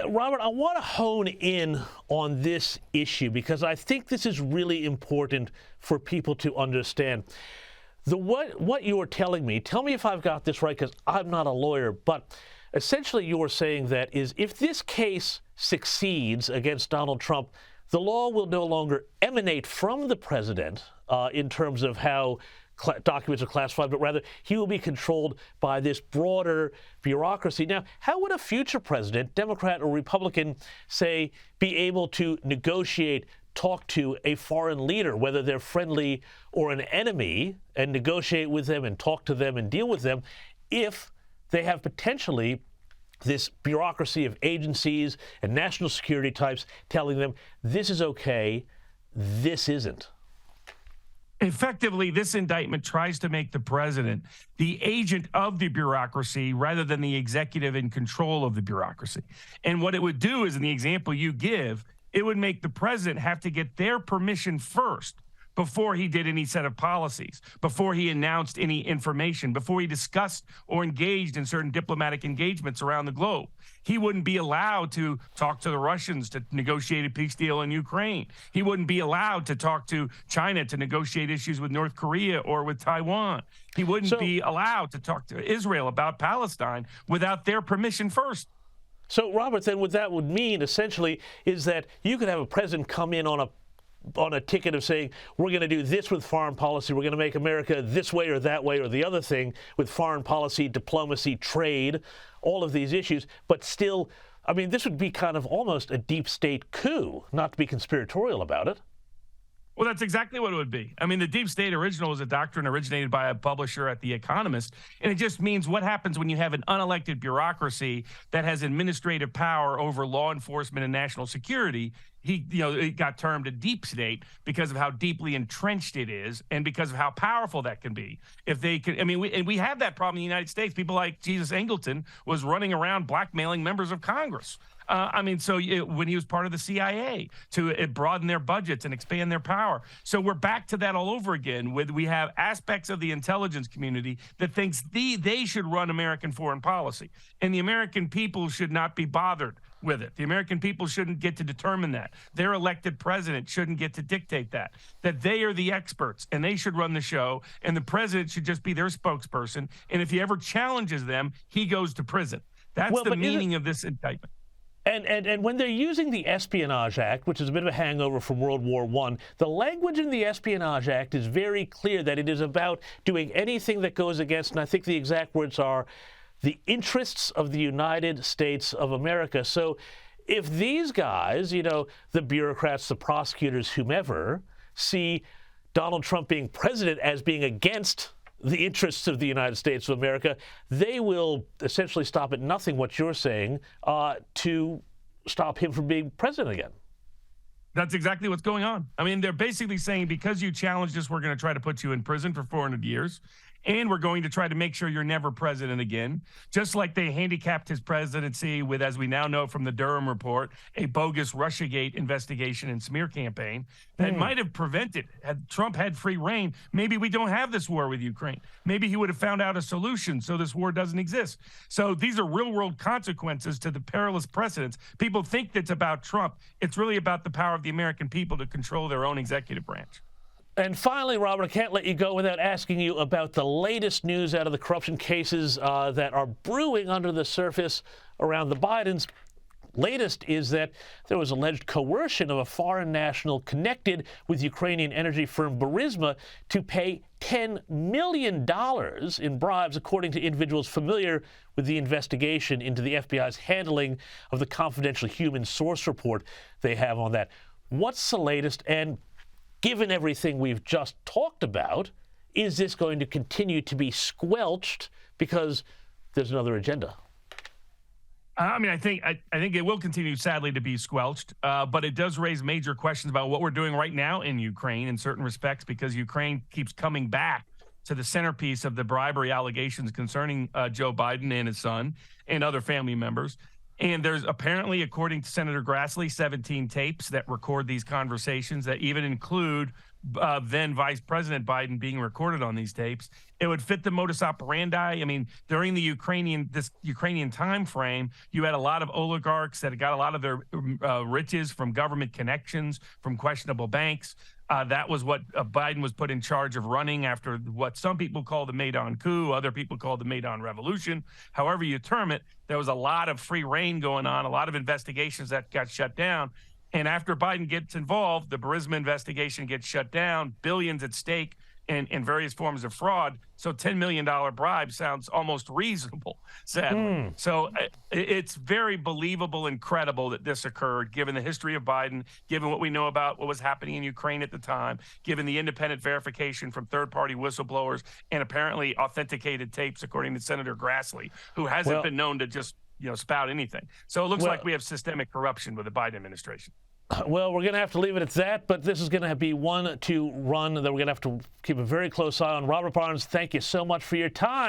Robert, I want to hone in on this issue because I think this is really important for people to understand. What you're telling me, tell me if I've got this right because I'm not a lawyer, but essentially you're saying that is if this case succeeds against Donald Trump, the law will no longer emanate from the president in terms of how documents are classified, but rather he will be controlled by this broader bureaucracy. Now, how would a future president, Democrat or Republican, say, be able to negotiate, talk to a foreign leader, whether they're friendly or an enemy, and negotiate with them and talk to them and deal with them, if they have potentially this bureaucracy of agencies and national security types telling them this is okay, this isn't? Effectively, this indictment tries to make the president the agent of the bureaucracy rather than the executive in control of the bureaucracy. And what it would do is, in the example you give, it would make the president have to get their permission first before he did any set of policies, before he announced any information, before he discussed or engaged in certain diplomatic engagements around the globe. He wouldn't be allowed to talk to the Russians to negotiate a peace deal in Ukraine. He wouldn't be allowed to talk to China to negotiate issues with North Korea or with Taiwan. He wouldn't be allowed to talk to Israel about Palestine without their permission first. So, Robert, then what that would mean essentially is that you could have a president come in on a ticket of saying, we're going to do this with foreign policy, we're going to make America this way or that way or the other thing with foreign policy, diplomacy, trade, all of these issues, but still, I mean, this would be kind of almost a deep state coup, not to be conspiratorial about it. Well, that's exactly what it would be. I mean, the deep state original is a doctrine originated by a publisher at The Economist, and it just means what happens when you have an unelected bureaucracy that has administrative power over law enforcement and national security. It got termed a deep state because of how deeply entrenched it is and because of how powerful that can be. If they can, I mean, we have that problem in the United States. People like Jesus Angleton was running around blackmailing members of Congress. When he was part of the CIA to broaden their budgets and expand their power. So we're back to that all over again. We have aspects of the intelligence community that thinks they should run American foreign policy, and the American people should not be bothered with it. The American people shouldn't get to determine that. Their elected president shouldn't get to dictate that. That they are the experts and they should run the show, and the president should just be their spokesperson. And if he ever challenges them, he goes to prison. That's the meaning of this indictment. And when they're using the Espionage Act, which is a bit of a hangover from World War I, the language in the Espionage Act is very clear that it is about doing anything that goes against, and I think the exact words are, the interests of the United States of America. So if these guys, the bureaucrats, the prosecutors, whomever, see Donald Trump being president as being against the interests of the United States of America, they will essentially stop at nothing, what you're saying, to stop him from being president again. That's exactly what's going on. I mean, they're basically saying, because you challenged us, we're going to try to put you in prison for 400 years. And we're going to try to make sure you're never president again, just like they handicapped his presidency with, as we now know from the Durham report, a bogus Russiagate investigation and smear campaign that might have prevented, had Trump had free reign, maybe we don't have this war with Ukraine. Maybe he would have found out a solution so this war doesn't exist. So these are real-world consequences to the perilous precedents. People think that's about Trump. It's really about the power of the American people to control their own executive branch. And finally, Robert, I can't let you go without asking you about the latest news out of the corruption cases that are brewing under the surface around the Bidens. Latest is that there was alleged coercion of a foreign national connected with Ukrainian energy firm Burisma to pay $10 million in bribes, according to individuals familiar with the investigation into the FBI's handling of the confidential human source report they have on that. What's the latest? And given everything we've just talked about, is this going to continue to be squelched because there's another agenda? I think it will continue, sadly, to be squelched, but it does raise major questions about what we're doing right now in Ukraine in certain respects, because Ukraine keeps coming back to the centerpiece of the bribery allegations concerning Joe Biden and his son and other family members. And there's apparently, according to Senator Grassley, 17 tapes that record these conversations that even include then Vice President Biden being recorded on these tapes. It would fit the modus operandi. I mean, during the Ukrainian time frame, you had a lot of oligarchs that got a lot of their riches from government connections, from questionable banks. That was what Biden was put in charge of running after what some people call the Maidan coup, other people call the Maidan revolution. However you term it, there was a lot of free reign going on, a lot of investigations that got shut down. And after Biden gets involved, the Burisma investigation gets shut down, billions at stake in various forms of fraud. So $10 million bribe sounds almost reasonable, sadly. So it's very believable and credible that this occurred, given the history of Biden, given what we know about what was happening in Ukraine at the time, given the independent verification from third-party whistleblowers and apparently authenticated tapes, according to Senator Grassley, who hasn't been known to just spout anything. So it looks like we have systemic corruption with the Biden administration. Well, we're going to have to leave it at that, but this is going to be one to run that we're going to have to keep a very close eye on. Robert Barnes, thank you so much for your time.